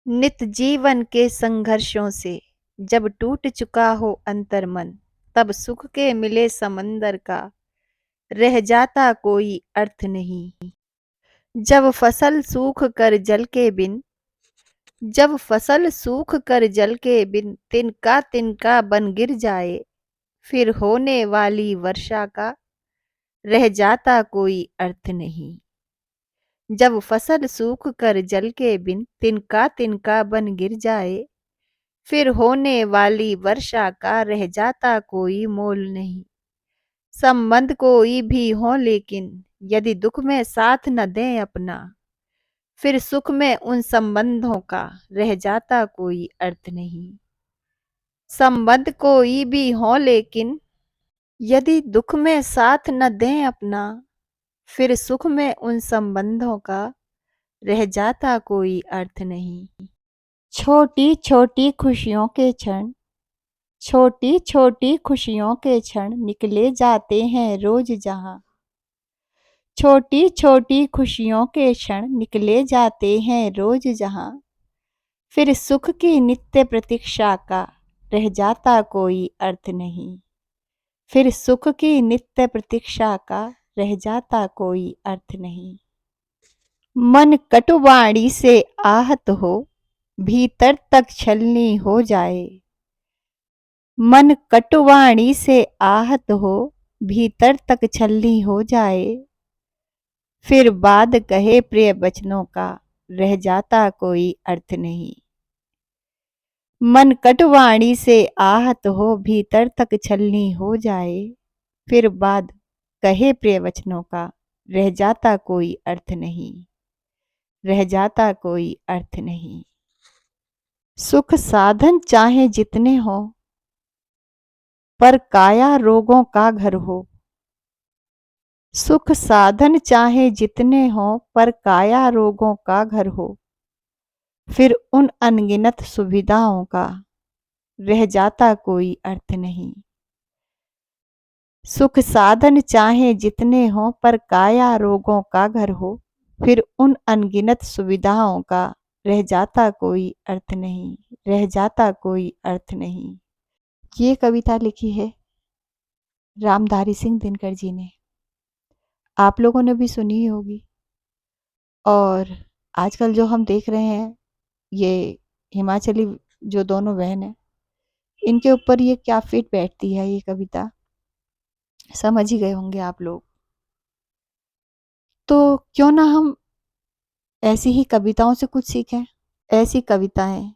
नित जीवन के संघर्षों से जब टूट चुका हो अंतर्मन, तब सुख के मिले समंदर का रह जाता कोई अर्थ नहीं। जब फसल सूख कर जल के बिन जब फसल सूख कर जल के बिन तिनका तिनका बन गिर जाए, फिर होने वाली वर्षा का रह जाता कोई अर्थ नहीं। जब फसल सूख कर जल के बिन तिनका तिनका बन गिर जाए, फिर होने वाली वर्षा का रह जाता कोई मोल नहीं। संबंध कोई भी हो लेकिन यदि दुख में साथ न दें अपना, फिर सुख में उन संबंधों का रह जाता कोई अर्थ नहीं। संबंध कोई भी हो लेकिन यदि दुख में साथ न दें अपना, फिर सुख में उन संबंधों का रह जाता कोई अर्थ नहीं। छोटी छोटी खुशियों के क्षण छोटी छोटी खुशियों के क्षण निकले जाते हैं रोज जहां। छोटी छोटी खुशियों के क्षण निकले जाते हैं रोज जहां, फिर सुख की नित्य प्रतीक्षा का रह जाता कोई अर्थ नहीं। फिर सुख की नित्य प्रतीक्षा का रह जाता कोई अर्थ नहीं। मन कटुवाणी से आहत हो, भीतर तक छलनी हो जाए। मन कटुवाणी से आहत हो, भीतर तक छलनी हो जाए, फिर बाद कहे प्रिय वचनों का रह जाता कोई अर्थ नहीं। मन कटुवाणी से आहत हो, भीतर तक छलनी हो जाए, फिर बाद कहे प्रिय वचनों का रह जाता कोई अर्थ नहीं। रह जाता कोई अर्थ नहीं। सुख साधन चाहे जितने हो, पर काया रोगों का घर हो। सुख साधन चाहे जितने हो, पर काया रोगों का घर हो, फिर उन अनगिनत सुविधाओं का रह जाता कोई अर्थ नहीं। सुख साधन चाहे जितने हो, पर काया रोगों का घर हो, फिर उन अनगिनत सुविधाओं का रह जाता कोई अर्थ नहीं। रह जाता कोई अर्थ नहीं। ये कविता लिखी है रामधारी सिंह दिनकर जी ने। आप लोगों ने भी सुनी ही होगी। और आजकल जो हम देख रहे हैं, ये हिमाचली जो दोनों बहन हैं, इनके ऊपर ये क्या फिट बैठती है ये कविता, समझ ही गए होंगे आप लोग। तो क्यों ना हम ऐसी ही कविताओं से कुछ सीखें। ऐसी कविताएं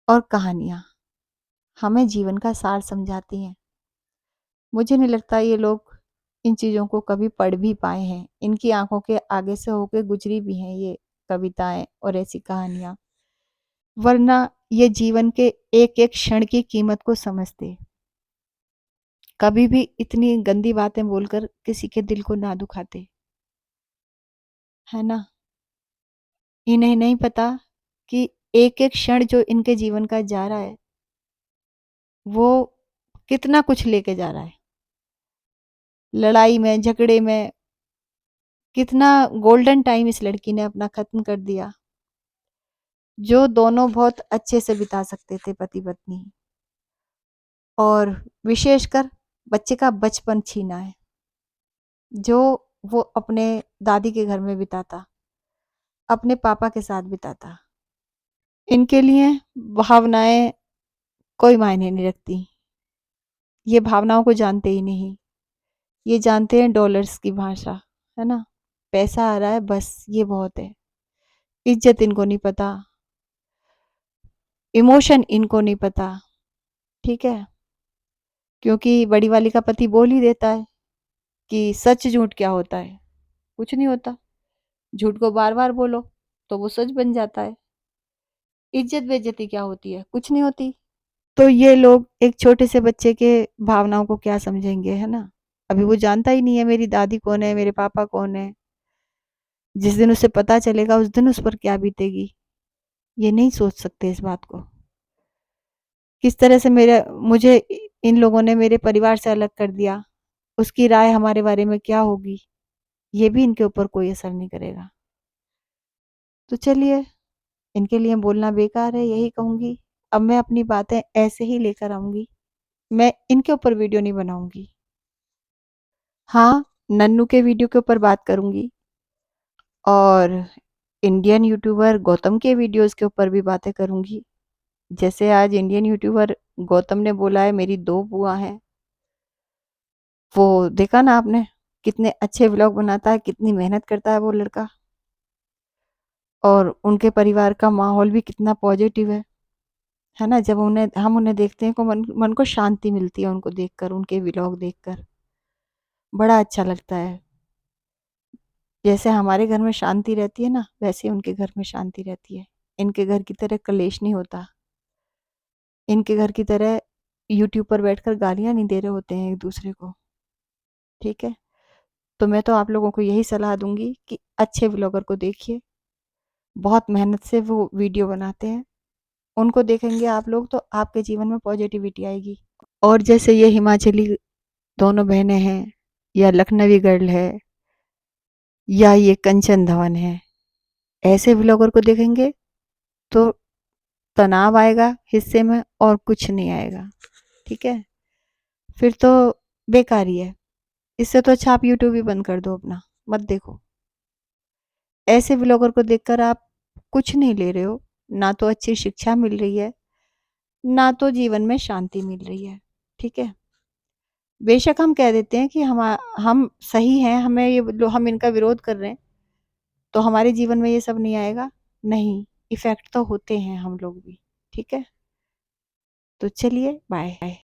और कहानियां हमें जीवन का सार समझाती हैं। मुझे नहीं लगता ये लोग इन चीज़ों को कभी पढ़ भी पाए हैं। इनकी आंखों के आगे से होके गुजरी भी हैं ये कविताएं और ऐसी कहानियां, वरना ये जीवन के एक एक क्षण की कीमत को समझते। कभी भी इतनी गंदी बातें बोलकर किसी के दिल को ना दुखाते, है ना। इन्हें नहीं पता कि एक एक क्षण जो इनके जीवन का जा रहा है, वो कितना कुछ लेके जा रहा है। लड़ाई में, झगड़े में कितना गोल्डन टाइम इस लड़की ने अपना खत्म कर दिया, जो दोनों बहुत अच्छे से बिता सकते थे पति पत्नी। और विशेषकर बच्चे का बचपन छीना है, जो वो अपने दादी के घर में बिताता, अपने पापा के साथ बिताता। इनके लिए भावनाएं कोई मायने नहीं रखती। ये भावनाओं को जानते ही नहीं। ये जानते हैं डॉलर्स की भाषा, है ना। पैसा आ रहा है, बस ये बहुत है। इज्जत इनको नहीं पता, इमोशन इनको नहीं पता, ठीक है। क्योंकि बड़ी वाली का पति बोल ही देता है कि सच झूठ क्या होता है, कुछ नहीं होता। झूठ को बार बार बोलो तो वो सच बन जाता है। इज्जत बेइज्जती क्या होती है, कुछ नहीं होती। तो ये लोग एक छोटे से बच्चे के भावनाओं को क्या समझेंगे, है ना। अभी वो जानता ही नहीं है मेरी दादी कौन है, मेरे पापा कौन है। जिस दिन उसे पता चलेगा उस दिन उस पर क्या बीतेगी, ये नहीं सोच सकते इस बात को। किस तरह से मुझे इन लोगों ने मेरे परिवार से अलग कर दिया, उसकी राय हमारे बारे में क्या होगी, ये भी इनके ऊपर कोई असर नहीं करेगा। तो चलिए, इनके लिए बोलना बेकार है, यही कहूँगी। अब मैं अपनी बातें ऐसे ही लेकर आऊँगी, मैं इनके ऊपर वीडियो नहीं बनाऊँगी। हाँ, नन्नू के वीडियो के ऊपर बात करूँगी और इंडियन यूट्यूबर गौतम के वीडियोज़ के ऊपर भी बातें करूँगी। जैसे आज इंडियन यूट्यूबर गौतम ने बोला है मेरी 2 बुआ हैं। वो देखा ना आपने? कितने अच्छे व्लॉग बनाता है, कितनी मेहनत करता है वो लड़का और उनके परिवार का माहौल भी कितना पॉजिटिव है ना? जब हम उन्हें देखते हैं को मन मन को शांति मिलती है उनको देखकर, उनके व्लॉग देखकर। बड़ा अच्छा लगता है। जैसे हमारे घर में शांति रहती है ना, वैसे उनके घर में शांति रहती है। इनके घर की तरह कलेश नहीं होता। इनके घर की तरह यूट्यूब पर बैठकर गालियाँ नहीं दे रहे होते हैं एक-दूसरे को, ठीक है? तो मैं तो आप लोगों को यही सलाह दूँगी कि अच्छे व्लॉगर को देखिए, बहुत मेहनत से वो वीडियो बनाते हैं। उनको देखेंगे आप लोग तो आपके जीवन में पॉजिटिविटी आएगी। और जैसे ये हिमाचली दोनों बहनें हैं या लखनवी गर्ल है या ये कंचन धवन है, ऐसे व्लॉगर को देखेंगे तो तनाव आएगा हिस्से में और कुछ नहीं आएगा, ठीक है? फिर तो बेकार ही है। इससे तो अच्छा आप यूट्यूब ही बंद कर दो अपना, मत देखो। ऐसे व्लॉगर को देखकर आप कुछ नहीं ले रहे हो, ना तो अच्छी शिक्षा मिल रही है, ना तो जीवन में शांति मिल रही है, ठीक है? बेशक हम कह देते हैं कि हम सही हैं, हम इनका विरोध कर रहे हैं, तो हमारे जीवन में ये सब नहीं आएगा। नहीं, इफ़ेक्ट तो होते हैं हम लोग भी, ठीक है? तो चलिए बाय।